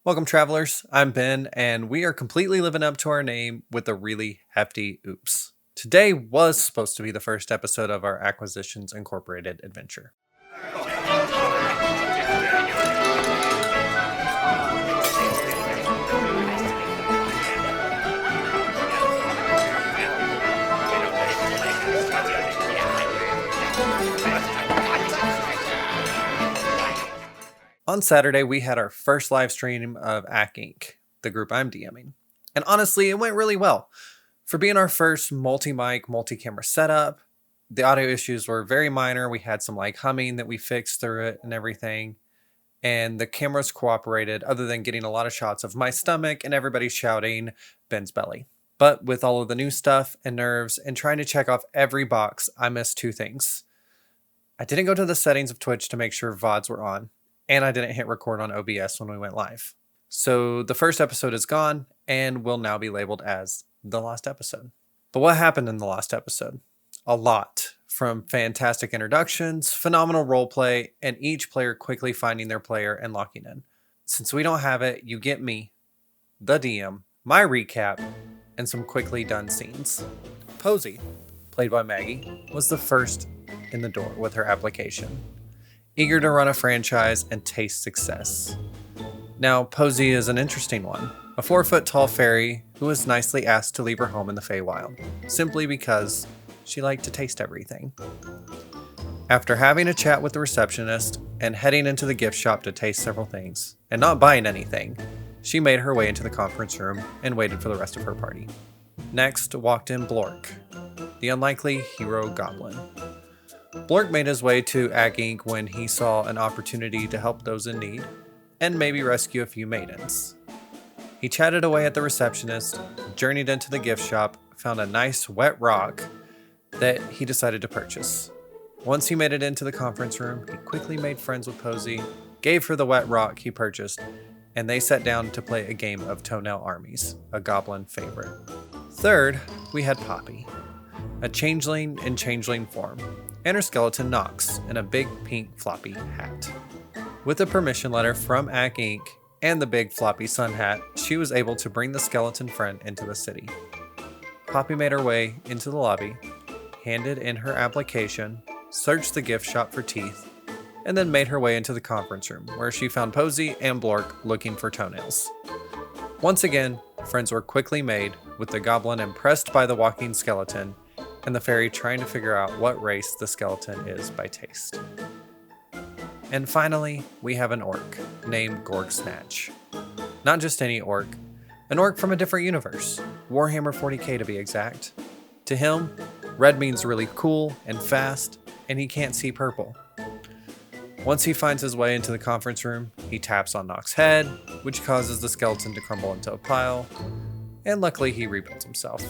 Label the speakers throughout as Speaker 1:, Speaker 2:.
Speaker 1: Welcome, travelers. I'm Ben, and we are completely living up to our name with a really hefty oops. Today was supposed to be the first episode of our Acquisitions Incorporated adventure. On Saturday, we had our first live stream of Acq Inc., the group I'm DMing. And honestly, it went really well. For being our first multi-mic, multi-camera setup, the audio issues were very minor. We had some humming that we fixed through it and everything. And the cameras cooperated other than getting a lot of shots of my stomach and everybody shouting Ben's belly. But with all of the new stuff and nerves and trying to check off every box, I missed two things. I didn't go to the settings of Twitch to make sure VODs were on, and I didn't hit record on OBS when we went live. So the first episode is gone and will now be labeled as the lost episode. But what happened in the lost episode? A lot, from fantastic introductions, phenomenal roleplay, and each player quickly finding their player and locking in. Since we don't have it, you get me, the DM, my recap, and some quickly done scenes. Posey, played by Maggie, was the first in the door with her application, eager to run a franchise and taste success. Now, Posey is an interesting one, a 4-foot-tall fairy who was nicely asked to leave her home in the Feywild, simply because she liked to taste everything. After having a chat with the receptionist and heading into the gift shop to taste several things, and not buying anything, she made her way into the conference room and waited for the rest of her party. Next walked in Blork, the unlikely hero goblin. Blork made his way to Acq Inc. when he saw an opportunity to help those in need, and maybe rescue a few maidens. He chatted away at the receptionist, journeyed into the gift shop, found a nice wet rock that he decided to purchase. Once he made it into the conference room, he quickly made friends with Posey, gave her the wet rock he purchased, and they sat down to play a game of Toenail Armies, a goblin favorite. Third, we had Poppy, a changeling in changeling form, and her skeleton Nox in a big pink floppy hat. With a permission letter from Acq Inc. and the big floppy sun hat, she was able to bring the skeleton friend into the city. Poppy made her way into the lobby, handed in her application, searched the gift shop for teeth, and then made her way into the conference room, where she found Posey and Blork looking for toenails. Once again, friends were quickly made, with the goblin impressed by the walking skeleton, and the fairy trying to figure out what race the skeleton is by taste. And finally, we have an orc named Gorg Snatch. Not just any orc, an orc from a different universe, Warhammer 40k to be exact. To him, red means really cool and fast, and he can't see purple. Once he finds his way into the conference room, he taps on Nox's head, which causes the skeleton to crumble into a pile, and luckily he rebuilds himself.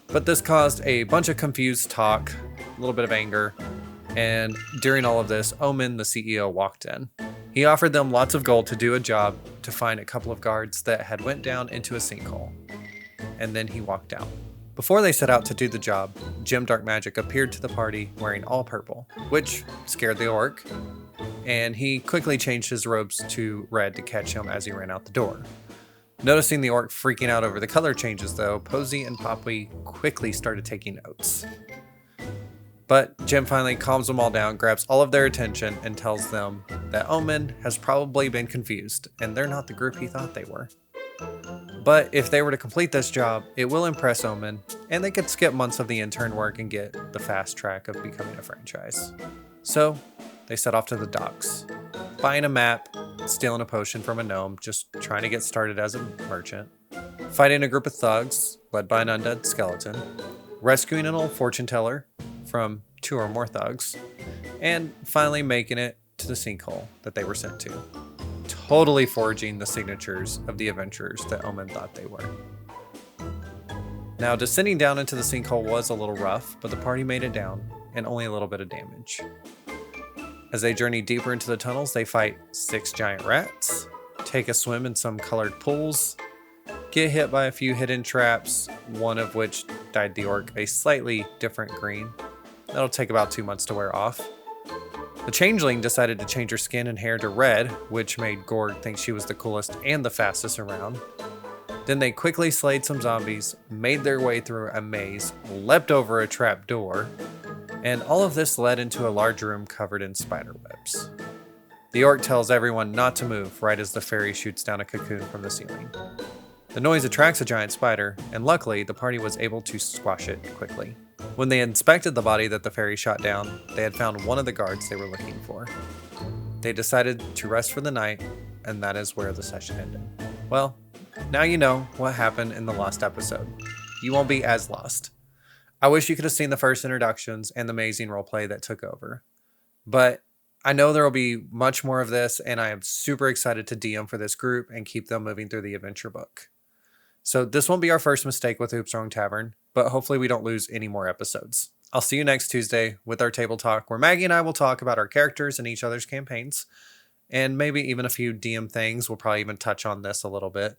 Speaker 1: But this caused a bunch of confused talk, a little bit of anger, and during all of this, Omen, the CEO, walked in. He offered them lots of gold to do a job to find a couple of guards that had went down into a sinkhole, and then he walked out. Before they set out to do the job, Jim Dark Magic appeared to the party wearing all purple, which scared the orc, and he quickly changed his robes to red to catch him as he ran out the door. Noticing the orc freaking out over the color changes though, Posey and Poppy quickly started taking notes. But Jim finally calms them all down, grabs all of their attention, and tells them that Omen has probably been confused, and they're not the group he thought they were. But if they were to complete this job, it will impress Omen, and they could skip months of the intern work and get the fast track of becoming a franchise. So, they set off to the docks, buying a map, stealing a potion from a gnome, just trying to get started as a merchant, fighting a group of thugs, led by an undead skeleton, rescuing an old fortune teller from 2 or more thugs, and finally making it to the sinkhole that they were sent to, totally forging the signatures of the adventurers that Omen thought they were. Now, descending down into the sinkhole was a little rough, but the party made it down, and only a little bit of damage. As they journey deeper into the tunnels, they fight 6 giant rats, take a swim in some colored pools, get hit by a few hidden traps, one of which dyed the orc a slightly different green. That'll take about 2 months to wear off. The changeling decided to change her skin and hair to red, which made Gorg think she was the coolest and the fastest around. Then they quickly slayed some zombies, made their way through a maze, leapt over a trap door, and all of this led into a large room covered in spider webs. The orc tells everyone not to move right as the fairy shoots down a cocoon from the ceiling. The noise attracts a giant spider, and luckily the party was able to squash it quickly. When they inspected the body that the fairy shot down, they had found one of the guards they were looking for. They decided to rest for the night, and that is where the session ended. Well, now you know what happened in the lost episode. You won't be as lost. I wish you could have seen the first introductions and the amazing roleplay that took over. But I know there will be much more of this, and I am super excited to DM for this group and keep them moving through the adventure book. So this won't be our first mistake with Oops Wrong Tavern, but hopefully we don't lose any more episodes. I'll see you next Tuesday with our table talk, where Maggie and I will talk about our characters and each other's campaigns, and maybe even a few DM things. We'll probably even touch on this a little bit.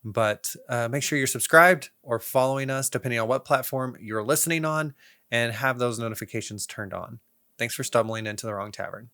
Speaker 1: But make sure you're subscribed or following us, depending on what platform you're listening on, and have those notifications turned on. Thanks for stumbling into the wrong tavern.